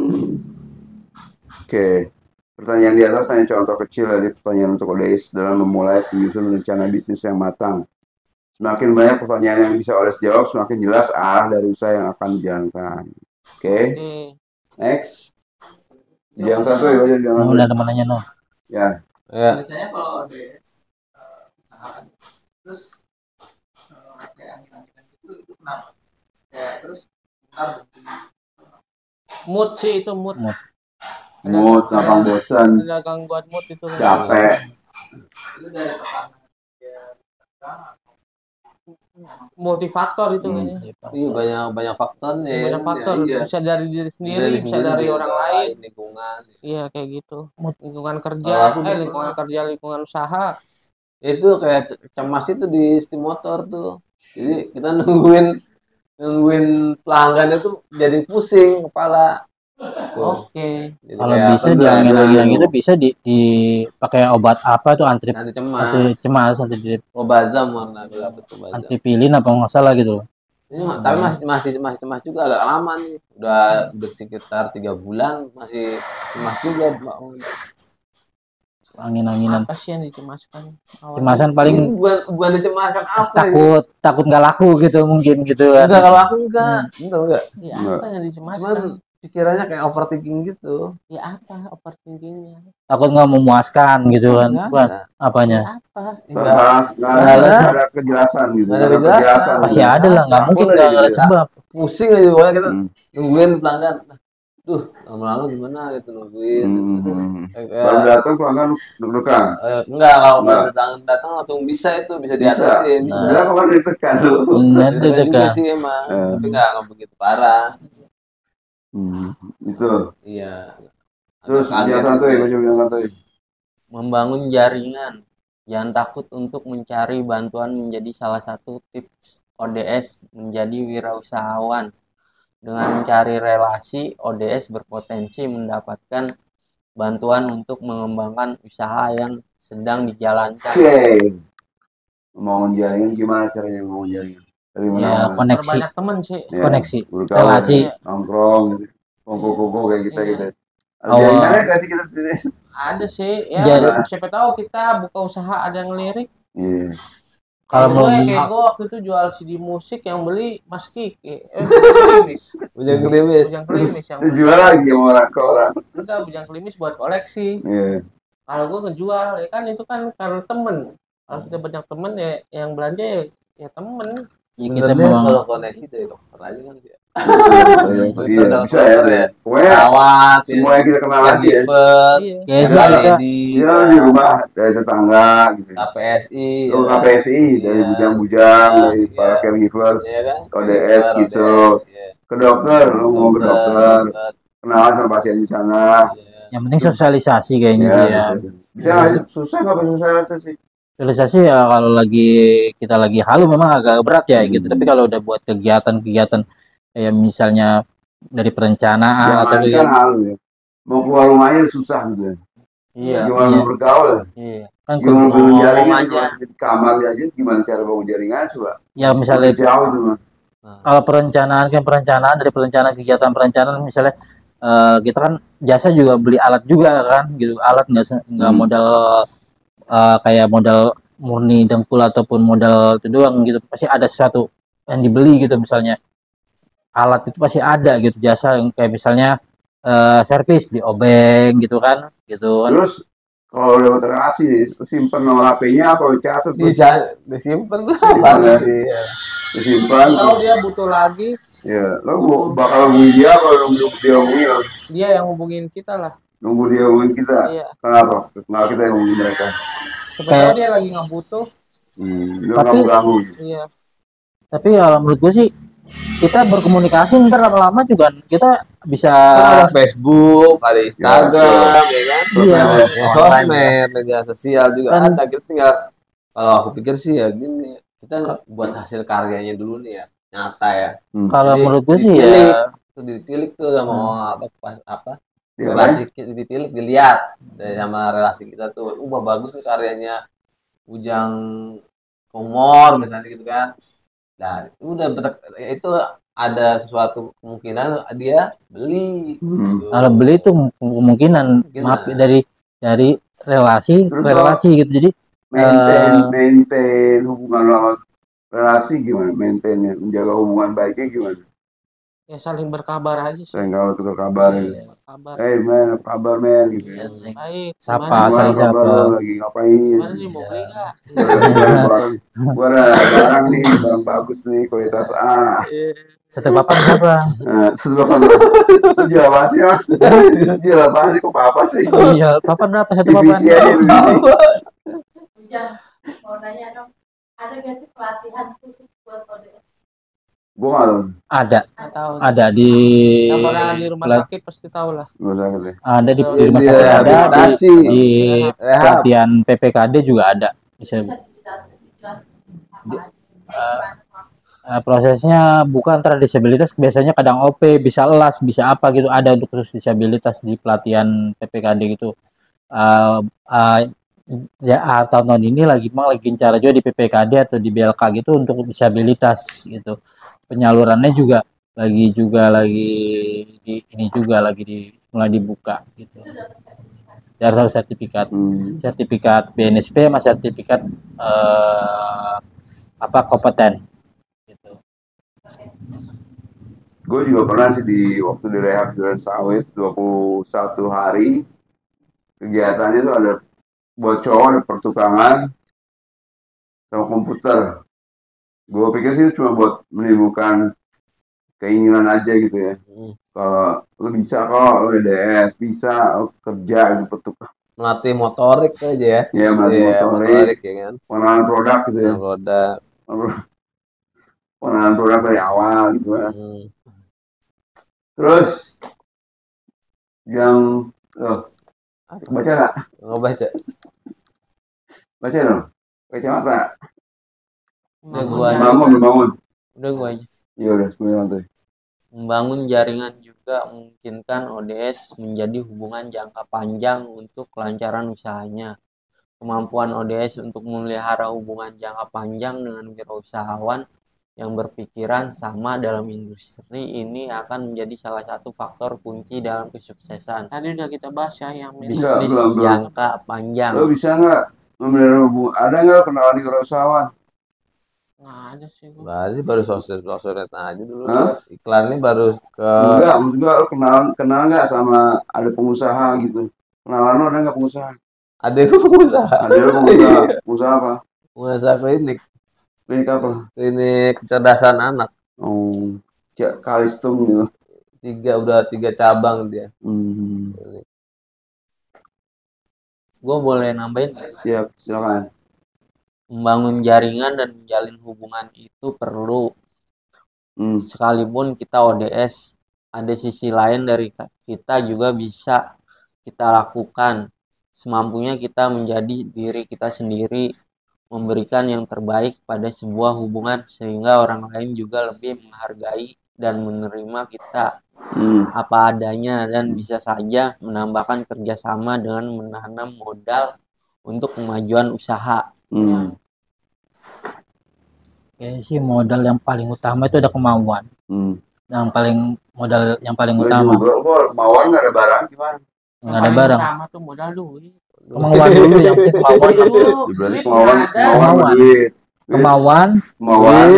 Speaker 1: Oke. Pertanyaan di atas hanya contoh kecil dari pertanyaan untuk ODS dalam memulai menyusun rencana bisnis yang matang. Semakin banyak pertanyaan yang bisa ODS jawab, semakin jelas arah dari usaha yang akan dijalankan. Oke. Next. Yang satu ya, jangan.
Speaker 5: Udah temannya no.
Speaker 1: Ya.
Speaker 2: Biasanya
Speaker 6: kalau ODS terus kayak itu kenapa? Ya terus
Speaker 4: mood sih itu mood.
Speaker 1: Mood, gampang bosan.
Speaker 4: Ada gangguan mood itu.
Speaker 1: Capek.
Speaker 6: Itu dari tekanan.
Speaker 4: Multifaktor itu kayaknya.
Speaker 2: Iya banyak faktor nih.
Speaker 4: Banyak faktor. Bisa dari diri sendiri, bisa dari orang lain.
Speaker 2: Lingkungan.
Speaker 4: Iya kayak gitu. Lingkungan kerja, lingkungan usaha.
Speaker 2: Itu kayak cemas itu di steam motor tuh. Jadi kita nungguin pelanggan itu jadi pusing kepala.
Speaker 4: Oke.
Speaker 5: Kalau bisa diangin-angin itu bisa dipakai obat apa tuh anti cemas,
Speaker 2: Obazam warna berapa tuh?
Speaker 5: Antipilin apa nggak salah gitu.
Speaker 2: Tapi masih cemas juga, agak lama nih. Udah sekitar 3 bulan masih cemas juga.
Speaker 5: Angin-anginan.
Speaker 4: Apa sih yang dicemaskan?
Speaker 5: Cemasan paling
Speaker 2: bukan dicemaskan apa?
Speaker 5: Takut nggak laku gitu mungkin gitu kan.
Speaker 2: Enggak, kalau aku enggak.
Speaker 4: Ya apa yang dicemaskan?
Speaker 2: Pikirannya kayak overthinking gitu.
Speaker 4: Ya apa overthinkingnya?
Speaker 5: Takut nggak memuaskan gitu kan. Apanya?
Speaker 1: Nggak ada kejelasan gitu.
Speaker 2: Nggak ada kejelasan.
Speaker 5: Masih ada lah, nggak mungkin nggak ada sebab.
Speaker 2: Pusing aja pokoknya kita nungguin pelanggan. Duh, lama-lama gimana gitu nungguin.
Speaker 1: Baru datang pelanggan deg-degan.
Speaker 2: Enggak, kalau datang langsung bisa diatasin. Bisa.
Speaker 1: Enggak kemarin deg-degan lu.
Speaker 2: Juga sih emang, tapi enggak begitu parah.
Speaker 1: Itu.
Speaker 2: Iya.
Speaker 1: Terus yang santuy,
Speaker 3: membangun jaringan. Jangan takut untuk mencari bantuan menjadi salah satu tips ODS menjadi wirausahawan. Dengan mencari relasi, ODS berpotensi mendapatkan bantuan untuk mengembangkan usaha yang sedang dijalankan.
Speaker 1: Oke. Membangun jaringan gimana caranya membangun jaringan?
Speaker 5: Ya, koneksi.
Speaker 4: Banyak teman sih.
Speaker 1: Ya,
Speaker 5: koneksi.
Speaker 1: Relasi. Nongkrong, kumpul-kumpul kayak kita gitu. Jaringannya nggak sih kita sini?
Speaker 4: Ada sih. Ya, siapa tahu kita buka usaha ada yang lirik.
Speaker 1: Iya.
Speaker 4: Kalau kayak gue waktu itu jual CD musik yang beli Mas Kiki.
Speaker 2: Bujang klimis.
Speaker 4: Bujang klimis yang
Speaker 1: jual lagi sama orang ke orang.
Speaker 4: Enggak, bujang klimis buat koleksi.
Speaker 1: Iya.
Speaker 4: Kalau gue ngejual, ya kan itu kan karena temen. Kalau kita banyak temen ya yang belanja ya temen.
Speaker 2: Ya, kita memang kalau koneksi dari dokter aja kan ya.
Speaker 1: Iya, bisa ya.
Speaker 2: Pokoknya
Speaker 1: semua yang kita kenal lagi ya.
Speaker 2: Iya,
Speaker 1: di rumah dari tetangga gitu.
Speaker 2: KPSI.
Speaker 1: KPSI dari bujang-bujang, dari para caregivers, ODS gitu. Ke dokter, lu mau ke dokter. Kenalan sama pasien di sana.
Speaker 5: Yang penting sosialisasi kayaknya ya.
Speaker 1: Bisa susah nggak sosialisasi?
Speaker 5: Sosialisasi ya kalau kita lagi halu memang agak berat ya gitu. Tapi kalau udah buat kegiatan-kegiatan kayak misalnya dari perencanaan atau
Speaker 1: kan halu ya. Mau keluar rumahnya susah gitu.
Speaker 3: Iya.
Speaker 1: Gimana mau bergaul?
Speaker 3: Iya.
Speaker 1: Kan gimana bangun jaringan aja di kamar aja gimana cara bangun jaringan coba?
Speaker 5: Ya misalnya
Speaker 1: jauh itu mah.
Speaker 5: Kalau perencanaan dari perencanaan kegiatan perencanaan misalnya kita kan jasa juga beli alat juga kan gitu. Alat nggak modal kayak modal murni dengkul ataupun modal itu doang gitu. Pasti ada sesuatu yang dibeli gitu, misalnya alat itu pasti ada gitu, jasa yang kayak misalnya servis beli obeng gitu kan gitu.
Speaker 1: Terus kalau udah relasi simpen nomor HP-nya apa dicatat?
Speaker 2: Disimpan
Speaker 1: disimpan.
Speaker 4: Kalau dia butuh lagi
Speaker 1: ya lo bakal hubungi dia kalau dia hubungi lo?
Speaker 4: Dia yang hubungin kita lah.
Speaker 1: Nunggu dia hubungin kita? Iya. Kenapa kita yang hubungin mereka?
Speaker 4: Sebenarnya dia lagi nggak butuh.
Speaker 1: Dia nggak ganggu.
Speaker 4: Iya.
Speaker 5: Tapi kalau menurut gue sih kita berkomunikasi ntar lama-lama juga kita bisa
Speaker 2: Kan ada Facebook, ada Instagram, ya kan?
Speaker 5: Iya.
Speaker 2: Sosmed, media sosial juga
Speaker 5: Kan-
Speaker 2: ada. Kita tinggal, kalau aku pikir sih ya gini, kita buat hasil karyanya dulu nih ya, nyata ya.
Speaker 5: kalau
Speaker 2: Jadi,
Speaker 5: menurut gue sih
Speaker 2: ditilik,
Speaker 5: ya
Speaker 2: tuh ditilik tuh sama apa pas apa relasi kita ditilik, dilihat dari sama relasi kita tuh, bagus nih karyanya Ujang Komor misalnya gitu kan. Nah, udah itu ada sesuatu kemungkinan dia beli. Gitu.
Speaker 5: kalau beli itu kemungkinan maaf dari relasi
Speaker 1: Terus
Speaker 5: relasi gitu. Jadi
Speaker 1: maintain hubungan lama relasi gimana? Maintainnya, menjaga hubungan baiknya gimana?
Speaker 4: Ya saling berkabar aja sih.
Speaker 1: Saya nggak tukar kabar.
Speaker 4: Berkabar.
Speaker 1: Men, apa kabar men? Gitu.
Speaker 4: Baik.
Speaker 5: Sapa,
Speaker 4: Gimana?
Speaker 5: saling
Speaker 1: Kabar
Speaker 5: sapa.
Speaker 1: lo lagi ngapain?
Speaker 4: Gimana nih mau beli nggak?
Speaker 1: Gua ada barang nih, barang bagus nih, kualitas A.
Speaker 5: Satu papan berapa?
Speaker 1: Satu papan. Itu jual apa sih? Jual apa sih? Kok apa sih?
Speaker 5: Iya, papan berapa satu papan?
Speaker 1: Divisi aja divisi.
Speaker 7: Ujang, mau nanya dong, ada gak sih pelatihan khusus buat ODS?
Speaker 1: Gua nggak tahu.
Speaker 5: Ada,
Speaker 4: Nggak tahu.
Speaker 5: ada di
Speaker 4: Yang pernah di rumah sakit pasti tahu lah.
Speaker 1: Nggak usah deh.
Speaker 5: ada di
Speaker 2: Di
Speaker 5: rumah sakit, ada di
Speaker 2: rehabilitasi. Rehab.
Speaker 5: pelatihan PPKD juga ada. Bisa
Speaker 7: Bisa dijelasin apa aja?
Speaker 5: prosesnya bukan antara disabilitas, biasanya kadang OP, bisa elas, bisa apa gitu, ada untuk khusus disabilitas di pelatihan PPKD gitu. Ya tahun ini lagi gencar juga di PPKD atau di BLK gitu untuk disabilitas gitu. Penyalurannya juga lagi di ini juga mulai dibuka gitu. Dari sertifikat BNSP sama sertifikat kompeten gitu.
Speaker 1: Gue juga pernah sih waktu di rehab Duren Sawit 21 hari. Kegiatannya tuh ada bocor, ada pertukangan sama komputer. Gue pikir sih cuma buat menimbulkan keinginan aja gitu ya. Kalau lu bisa kok, lu DDS, bisa lu kerja gitu pertukar.
Speaker 2: Melatih motorik aja ya.
Speaker 1: Iya, melatih motorik
Speaker 2: ya kan.
Speaker 1: pengenalan produk gitu ya. Pengenalan produk dari awal gitu ya. Terus yang baca nggak?
Speaker 2: Nggak baca.
Speaker 1: Baca dong. Kacamata.
Speaker 3: Membangun. Udah gua aja.
Speaker 1: Iya udah 9 lantai.
Speaker 3: Membangun jaringan juga memungkinkan ODS menjadi hubungan jangka panjang untuk kelancaran usahanya. Kemampuan ODS untuk memelihara hubungan jangka panjang dengan wirausahawan yang berpikiran sama dalam industri ini akan menjadi salah satu faktor kunci dalam kesuksesan.
Speaker 4: Tadi udah kita bahas ya yang
Speaker 3: bisnis jangka panjang.
Speaker 1: Lo bisa nggak memelihara hubungan? Ada nggak kenalan wirausahawan?
Speaker 4: Nggak ada sih gua.
Speaker 2: Nggak ada, baru sosmed aja dulu. Iklan ini baru ke.
Speaker 1: Enggak, maksud gua lo kenal nggak sama ada pengusaha gitu? Kenalan lo ada nggak pengusaha?
Speaker 2: Ada yang pengusaha.
Speaker 1: Ada yang pengusaha. Pengusaha apa?
Speaker 2: Pengusaha klinik.
Speaker 1: Klinik apa?
Speaker 2: Klinik kecerdasan anak.
Speaker 1: Oh, Kalistung gitu.
Speaker 2: Udah 3 cabang dia.
Speaker 3: Gue boleh nambahin?
Speaker 1: Siap, silakan.
Speaker 3: Membangun jaringan dan menjalin hubungan itu perlu. Sekalipun kita ODS, ada sisi lain dari kita juga bisa kita lakukan. Semampunya kita menjadi diri kita sendiri, memberikan yang terbaik pada sebuah hubungan sehingga orang lain juga lebih menghargai dan menerima kita apa adanya, dan bisa saja menambahkan kerjasama dengan menanam modal untuk kemajuan usaha.
Speaker 5: Kayaknya sih modal yang paling utama itu ada kemauan. Modal yang paling utama.
Speaker 1: Kemauan nggak ada barang gimana?
Speaker 5: Nggak ada barang.
Speaker 4: Utama tuh modal duit.
Speaker 5: Kemauan dulu, yang penting kemauan dulu.
Speaker 1: Berarti kemauan duit.
Speaker 5: Kemauan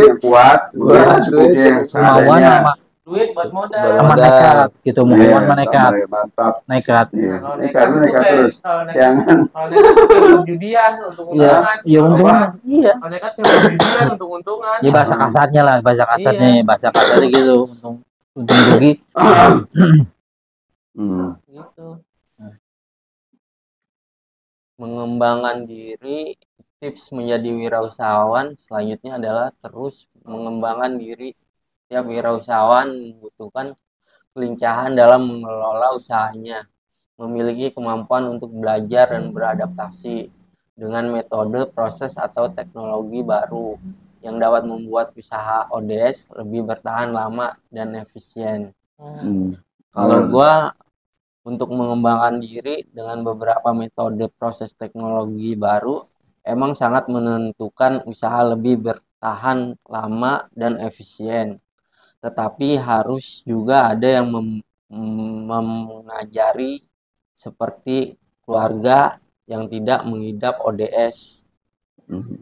Speaker 1: yang kuat,
Speaker 5: kemauan sama
Speaker 4: duit buat modal.
Speaker 5: Sama nekat gitu, kemauan sama nekat.
Speaker 1: Mantap.
Speaker 5: Nekat.
Speaker 1: Nekat terus. Jangan.
Speaker 4: Kalau nekat kayak berjudian untuk untungan.
Speaker 5: Iya, untungan. Iya.
Speaker 4: Kalau nekat kayak berjudian untuk untungan.
Speaker 5: Ya bahasa kasarnya lah, bahasa kasarnya gitu, untung rugi.
Speaker 4: Gitu.
Speaker 3: Mengembangkan diri tips menjadi wirausahawan selanjutnya adalah terus mengembangkan diri. Setiap wirausahawan membutuhkan kelincahan dalam mengelola usahanya, memiliki kemampuan untuk belajar dan beradaptasi dengan metode, proses, atau teknologi baru yang dapat membuat usaha ODS lebih bertahan lama dan efisien. Kalau gua untuk mengembangkan diri dengan beberapa metode proses teknologi baru emang sangat menentukan usaha lebih bertahan lama dan efisien. Tetapi harus juga ada yang mengajari seperti keluarga yang tidak mengidap ODS.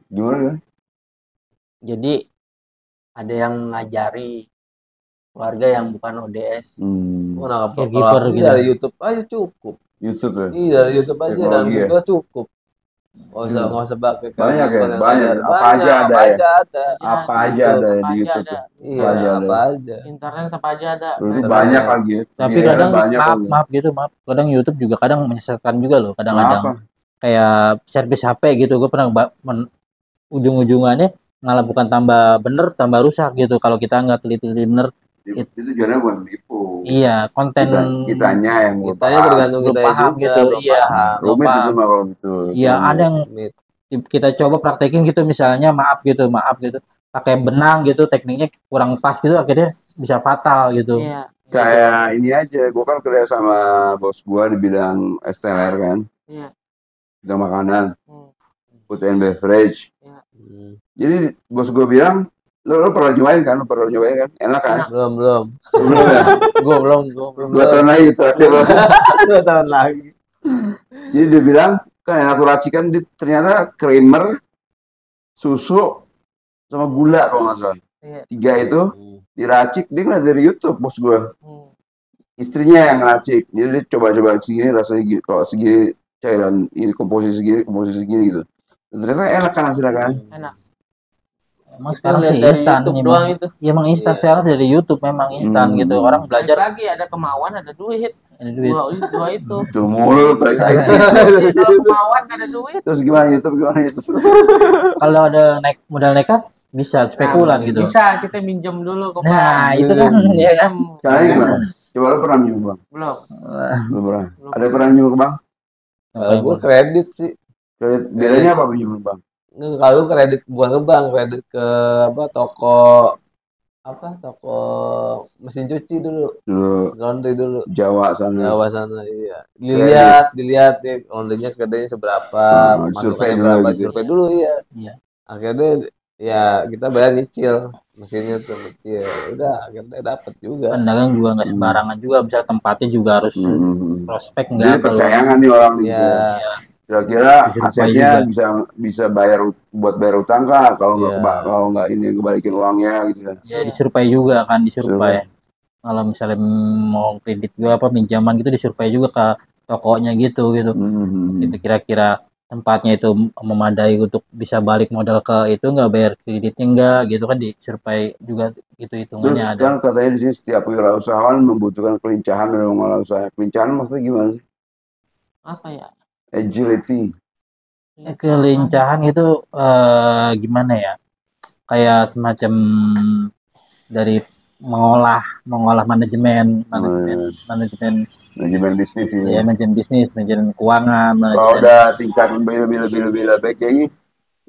Speaker 1: Gimana?
Speaker 3: Jadi ada yang mengajari keluarga yang bukan ODS.
Speaker 2: Kenapa?
Speaker 5: Caregiver
Speaker 2: Kalau
Speaker 5: gitu.
Speaker 2: dari YouTube aja cukup.
Speaker 1: YouTube ya?
Speaker 2: Iya, dari YouTube aja dan
Speaker 1: Teknologi ya?
Speaker 2: Google cukup. Nggak usah pakai
Speaker 1: Banyak ya,
Speaker 2: caregiver yang
Speaker 1: banyak.
Speaker 2: ngajar.
Speaker 1: Apa aja ada
Speaker 2: apa
Speaker 1: ya?
Speaker 2: aja ada.
Speaker 1: Apa
Speaker 2: Di
Speaker 1: aja
Speaker 2: YouTube.
Speaker 1: ada
Speaker 4: Apa
Speaker 1: di
Speaker 4: aja
Speaker 1: YouTube
Speaker 4: ada.
Speaker 1: ya?
Speaker 2: Iya,
Speaker 1: aja ada.
Speaker 2: apa aja.
Speaker 4: Internet apa aja ada.
Speaker 1: Itu
Speaker 2: Internet.
Speaker 1: banyak lagi ya.
Speaker 5: Tapi
Speaker 1: Iya,
Speaker 5: kadang
Speaker 1: banyak
Speaker 5: maaf
Speaker 1: lagi.
Speaker 5: maaf gitu maaf. Kadang YouTube juga kadang menyesatkan juga loh.
Speaker 1: Kenapa?
Speaker 5: Kadang-kadang kayak servis HP gitu. Gue pernah ujung-ujungannya malah bukan tambah bener tambah rusak gitu kalau kita nggak teliti bener.
Speaker 1: Itu tujuannya buat nipu.
Speaker 5: Iya, konten
Speaker 1: Kitanya yang belum
Speaker 2: Kitanya
Speaker 1: paham.
Speaker 2: tergantung
Speaker 5: belum
Speaker 2: kita
Speaker 5: paham
Speaker 2: juga,
Speaker 5: gitu.
Speaker 2: belum
Speaker 5: Iya,
Speaker 2: paham.
Speaker 5: belum
Speaker 1: Rumit itu
Speaker 5: paham.
Speaker 1: mah kalau gitu.
Speaker 5: Iya, ada yang kita coba praktekin gitu misalnya maaf gitu pakai benang gitu tekniknya kurang pas gitu akhirnya bisa fatal gitu.
Speaker 4: Iya.
Speaker 1: Kayak ini aja, gue kan kerja sama bos gue di bidang STLR kan,
Speaker 4: Iya.
Speaker 1: bidang makanan, food and beverage.
Speaker 4: Iya.
Speaker 1: Jadi bos gue bilang, lo pernah nyobain kan, enak kan?
Speaker 2: Belum.
Speaker 1: Belum ya?
Speaker 2: Gue belum.
Speaker 1: 2 tahun lagi terakhir.
Speaker 2: 2 tahun lagi.
Speaker 1: Jadi dia bilang, kan enak tuh racikan, ternyata creamer, susu, sama gula kalau nggak salah.
Speaker 4: Iya.
Speaker 1: 3 itu diracik, dia ngeliat dari YouTube bos gue. Istrinya yang ngeracik, jadi dia coba-coba segini rasanya gini, kalau segini cairan ini komposisi segini gitu. Dan ternyata enak kan hasilnya kan?
Speaker 4: Enak.
Speaker 5: Emang sekarang sih
Speaker 3: dari
Speaker 5: instan
Speaker 3: YouTube
Speaker 5: memang.
Speaker 3: doang itu.
Speaker 5: Iya, emang instan sekarang dari YouTube memang instan gitu. Orang
Speaker 4: Balik
Speaker 5: belajar
Speaker 4: lagi ada kemauan ada duit.
Speaker 5: ada duit.
Speaker 4: Dua itu.
Speaker 1: Itu mulu balik lagi.
Speaker 4: Jadi kalau kemauan gak ada duit.
Speaker 1: Terus gimana YouTube?
Speaker 5: Kalau ada modal nekat bisa spekulan
Speaker 4: Nah,
Speaker 5: gitu.
Speaker 4: Bisa kita minjem dulu ke
Speaker 5: Nah,
Speaker 4: bank.
Speaker 5: itu kan ya kan.
Speaker 1: Caranya gimana? Coba lo pernah minjem ke bank?
Speaker 4: Belum.
Speaker 1: Belum pernah. Ada yang pernah minjem ke bank?
Speaker 2: Gue kredit sih.
Speaker 1: Kredit, bedanya apa minjem ke bank?
Speaker 2: Kalau kredit bukan ke bank, kredit ke toko mesin cuci dulu, laundry dulu.
Speaker 1: Jawa sana.
Speaker 2: Iya. Dilihat ya laundrynya kedainya seberapa,
Speaker 1: survei
Speaker 2: masukannya berapa,
Speaker 1: dulu gitu.
Speaker 2: survei dulu ya.
Speaker 5: Iya.
Speaker 2: Akhirnya ya kita bayar nyicil mesinnya tuh nyicil. Udah akhirnya dapet juga.
Speaker 5: Pedagang juga nggak sembarangan juga, bisa tempatnya juga harus prospek
Speaker 1: Jadi
Speaker 5: nggak.
Speaker 1: percaya nggak nih orang nih?
Speaker 2: Ya.
Speaker 1: Kira-kira
Speaker 5: Diserupai
Speaker 1: asetnya bisa bayar buat bayar utang kah? Kalau nggak
Speaker 2: Iya.
Speaker 1: kalau nggak ini kebalikin uangnya gitu kan?
Speaker 5: Ya disurvei juga kan, disurvei. Kalau misalnya mau kredit juga pinjaman gitu disurvei juga ke tokonya gitu. Itu kira-kira tempatnya itu memadai untuk bisa balik modal ke itu, nggak bayar kreditnya enggak gitu kan, disurvei juga gitu
Speaker 1: Terus
Speaker 5: hitungannya ada.
Speaker 1: kan katanya di sini setiap wirausahawan membutuhkan kelincahan dalam mengelola usaha. Kelincahan maksudnya gimana sih?
Speaker 4: Apa ya?
Speaker 1: Agility.
Speaker 5: Kelincahan itu gimana ya? Kayak semacam dari mengolah manajemen
Speaker 1: bisnis ini.
Speaker 5: ya, manajemen bisnis, manajemen keuangan,
Speaker 1: Kalau udah tingkat bila baik kayak gini,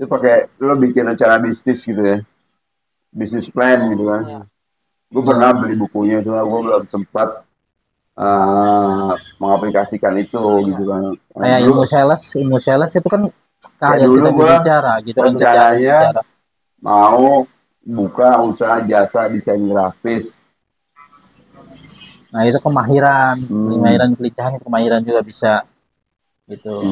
Speaker 1: itu pakai lo bikin rencana bisnis gitu ya, bisnis plan gitu kan. Gue pernah beli bukunya, cuma gue belum sempat mengaplikasikan itu gitu kan.
Speaker 5: Kayak ilmu sales itu kan kalian
Speaker 1: dulu
Speaker 5: kita
Speaker 1: gua
Speaker 5: bicara gitu kan,
Speaker 1: rencananya
Speaker 5: bicara.
Speaker 1: mau buka usaha jasa desain grafis.
Speaker 5: Nah itu kemahiran kelincahan, kemahiran juga bisa gitu.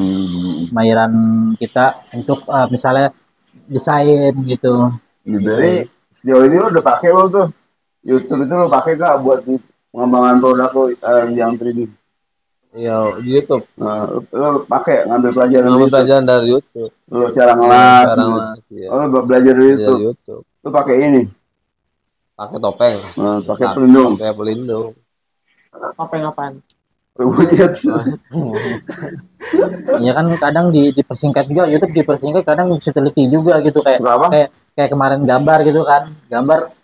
Speaker 5: Kemahiran kita untuk misalnya desain gitu.
Speaker 1: Jadi sejauh ini lo udah pakai lo tuh YouTube itu lo pakai gak buat pengembangan produk lo yang 3D?
Speaker 2: Iya, di YouTube.
Speaker 1: Nah, lo pakai ngambil pelajaran
Speaker 2: dari YouTube.
Speaker 1: Lo cara ngelas,
Speaker 2: Ya.
Speaker 1: lo belajar dari YouTube. Lo pakai ini,
Speaker 2: Pakai topeng.
Speaker 1: pakai pelindung.
Speaker 2: Pakai pelindung.
Speaker 4: Topeng apaan?
Speaker 1: Monyet.
Speaker 5: Iya kan kadang dipersingkat juga, YouTube dipersingkat, kadang bisa teliti juga gitu kayak
Speaker 1: Apa?
Speaker 5: kayak kemarin gambar gitu kan, gambar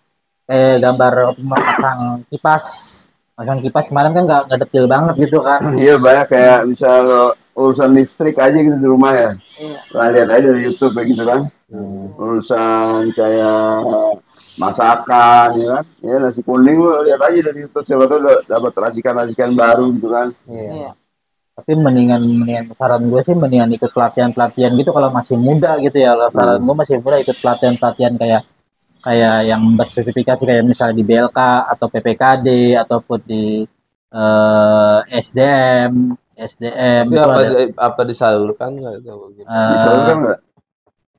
Speaker 5: pasang kipas kemarin kan nggak detail banget gitu kan.
Speaker 1: Iya banyak kayak misal urusan listrik aja gitu di rumah ya. Nah, lihat aja dari YouTube kayak gitu kan. Urusan kayak masakan ya kan. Ya nasi kuning lu lihat aja dari YouTube, siapa tahu dapat racikan-racikan baru gitu kan.
Speaker 4: Iya.
Speaker 5: Tapi mendingan saran gue sih mendingan ikut pelatihan gitu kalau masih muda gitu ya. Kalau saran gue masih muda ikut pelatihan kayak yang bersertifikasi kayak misalnya di BLK atau PPKD ataupun di SDM.
Speaker 2: Tapi apa disalurkan nggak itu?
Speaker 1: Disalurkan nggak?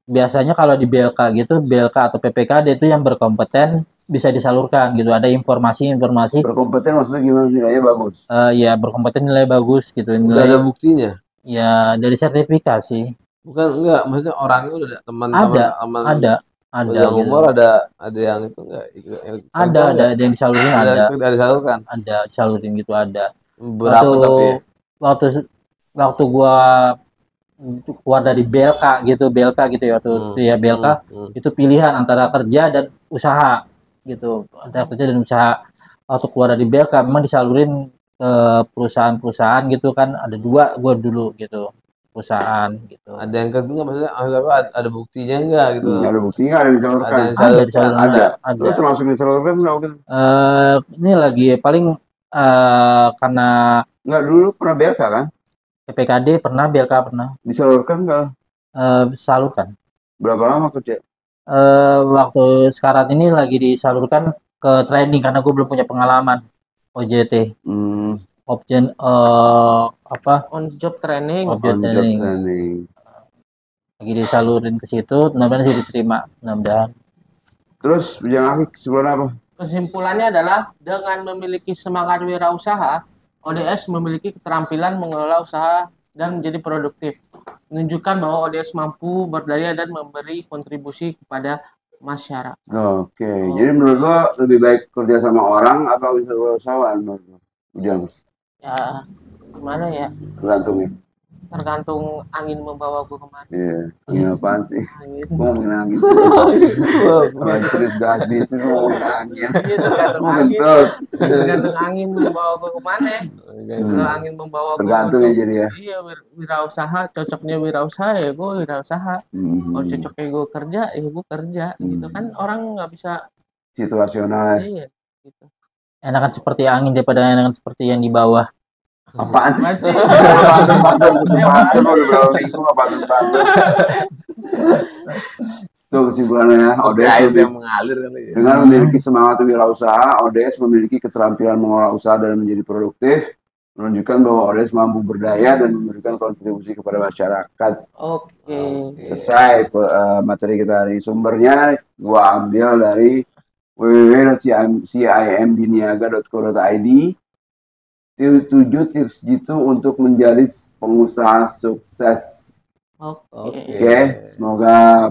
Speaker 5: Biasanya kalau di BLK atau PPKD itu yang berkompeten bisa disalurkan gitu. Ada informasi.
Speaker 1: Berkompeten maksudnya gimana, nilainya bagus?
Speaker 5: Ya berkompeten nilai bagus gitu.
Speaker 2: Udah ada buktinya?
Speaker 5: Ya dari sertifikasi.
Speaker 2: Bukan, enggak, maksudnya orangnya udah teman-teman
Speaker 5: ada
Speaker 2: yang
Speaker 5: gitu.
Speaker 2: Umur ada yang itu enggak?
Speaker 5: Ada yang disalurin, ada
Speaker 2: disalurkan.
Speaker 5: Ada disalurin gitu, ada.
Speaker 2: Berapa tapi?
Speaker 5: Waktu gua keluar dari BLK gitu ya waktu itu ya BLK itu pilihan antara kerja dan usaha gitu, antara kerja dan usaha. Waktu keluar dari BLK memang disalurin ke perusahaan gitu kan, ada 2 gua dulu gitu, perusahaan gitu.
Speaker 2: Ada yang kedua maksudnya ada buktinya enggak gitu?
Speaker 1: Ada buktinya, ada disalurkan.
Speaker 5: Ada disalurkan. Ada.
Speaker 1: Terus termasuk disalurkan nggak gitu?
Speaker 5: Ini lagi paling karena
Speaker 1: nggak dulu pernah BLK kan?
Speaker 5: PPKD pernah, BLK pernah.
Speaker 1: Disalurkan nggak?
Speaker 5: Disalurkan.
Speaker 1: Berapa lama kerja?
Speaker 5: Waktu sekarang ini lagi disalurkan ke training karena gue belum punya pengalaman OJT.
Speaker 4: On job training.
Speaker 5: Lagi disalurin ke situ, mudah-mudahan sih diterima, mudah-mudahan.
Speaker 1: Terus yang kesimpulan apa?
Speaker 4: Kesimpulannya adalah dengan memiliki semangat wirausaha, ODS memiliki keterampilan mengelola usaha dan menjadi produktif. Menunjukkan bahwa ODS mampu berdaya dan memberi kontribusi kepada masyarakat.
Speaker 1: Oke. Jadi menurut lo lebih baik kerja sama orang atau usahawan menurut lo?
Speaker 4: Ya, gimana ya? Tergantung angin membawa gue kemana.
Speaker 1: Iya, angin apaan sih?
Speaker 4: Angin.
Speaker 1: Gue ngomongin angin sih. Lagi serius bahas bisnis ngomongin angin.
Speaker 4: Tergantung angin membawa gue kemana. Kalau angin membawa gue
Speaker 1: tergantung ya jadi ya.
Speaker 4: Iya, wirausaha, cocoknya wirausaha ya gue wirausaha. Kalau cocoknya gue kerja ya gue kerja. Gitu kan orang nggak bisa
Speaker 1: situasional.
Speaker 4: Iya, gitu.
Speaker 5: Enakan seperti angin daripada enakan seperti yang di bawah.
Speaker 1: Apaan sih? Tuh kesimpulannya, ODS
Speaker 2: yang mengalir kan ya.
Speaker 1: Dengan memiliki semangat wirausaha, ODS memiliki keterampilan mengelola usaha dan menjadi produktif, menunjukkan bahwa ODS mampu berdaya dan memberikan kontribusi kepada masyarakat.
Speaker 4: Oke.
Speaker 1: Selesai materi kita hari ini. Sumbernya gua ambil dari www.cimbniaga.co.id. 7 tips jitu untuk menjadi pengusaha sukses. Oke. Semoga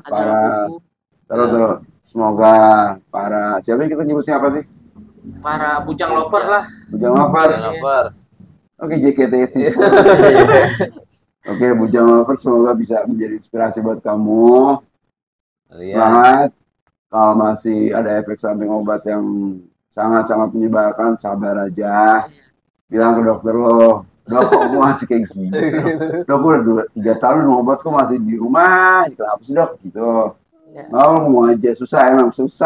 Speaker 1: semoga para siapa yang kita nyebutnya apa sih?
Speaker 4: Para bujang lover lah.
Speaker 1: Bujang lover. Oke, JKT itu. Oke, bujang lover, semoga bisa menjadi inspirasi buat kamu. Semangat. Kalau masih ada efek samping obat yang sangat-sangat menyebalkan, sabar aja. Bilang ke dokter lo, dok kok masih kayak gini sih, dok udah 3 tahun minum obat kok masih di rumah, kenapa sih dok gitu. Ngomong aja, susah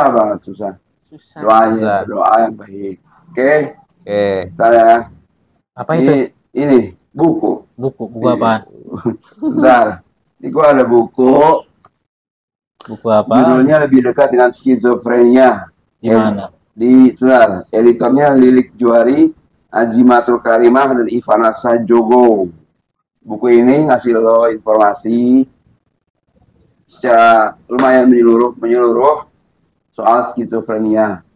Speaker 1: banget. Doa yang baik. Oke. Bentar ya.
Speaker 5: Apa itu?
Speaker 1: Ini buku
Speaker 5: apa?
Speaker 1: Bentar, ini gua ada buku
Speaker 5: apa?
Speaker 1: Judulnya Lebih Dekat dengan Skizofrenia.
Speaker 5: Di mana?
Speaker 1: Sebentar, editornya Lilik Juari, Azimatul Karimah, dan Ivana Sajogo. Buku ini ngasih lo informasi secara lumayan menyeluruh soal skizofrenia.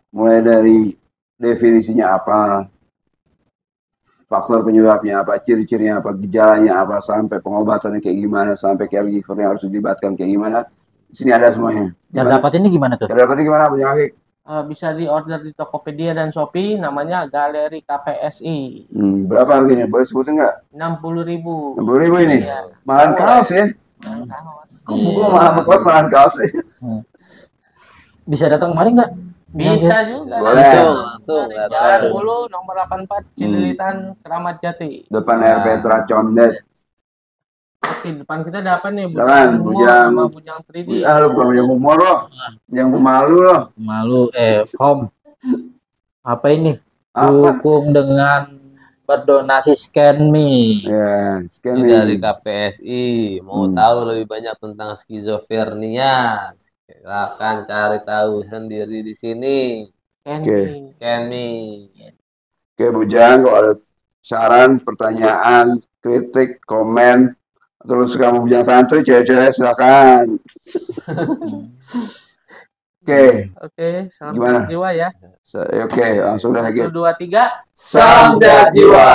Speaker 1: Mulai dari definisinya apa, faktor penyebabnya apa, ciri-cirinya apa, gejalanya apa, sampai pengobatannya kayak gimana, sampai caregivernya harus dilibatkan kayak gimana. Di sini ada semuanya.
Speaker 5: Cara dapat ini gimana tuh?
Speaker 1: Cara dapatnya gimana, Bang Yahik?
Speaker 4: Bisa di order di Tokopedia dan Shopee, namanya Galeri KPSI.
Speaker 1: Berapa harganya? Boleh sebutin nggak?
Speaker 4: 60.000.
Speaker 1: 60.000 ini?
Speaker 4: Iya.
Speaker 1: Malahan kaos ya? Gua malah kaos malahan kaos ya.
Speaker 5: Bisa datang kemarin nggak?
Speaker 4: Bisa juga.
Speaker 1: Boleh.
Speaker 2: Langsung
Speaker 4: Jalan Mulu nomor 84 Cililitan Keramat Jati.
Speaker 1: Depan Air Petra Condet.
Speaker 4: Oke, depan kita ada apa nih?
Speaker 1: Silakan, Bujang.
Speaker 4: Sama Bujang 3D.
Speaker 1: Ah, lu bukan yang humor loh. Yang malu loh.
Speaker 5: Malu, Kom. Apa ini?
Speaker 1: Apa?
Speaker 5: Dukung dengan berdonasi ScanMe.
Speaker 1: Ya,
Speaker 2: Ini dari KPSI. Mau tahu lebih banyak tentang skizofrenia? Silakan cari tahu sendiri di sini.
Speaker 1: Oke.
Speaker 2: Kenny.
Speaker 1: Oke, Bujang, kalau ada saran, pertanyaan, kritik, komen, terus kamu Bujang Santuy, cewek-cewek silakan. Oke.
Speaker 4: Oke, salam
Speaker 1: Gimana?
Speaker 4: sehat jiwa ya.
Speaker 1: Oke, langsung dah lagi.
Speaker 4: 1, 2, 3.
Speaker 2: Salam sehat jiwa.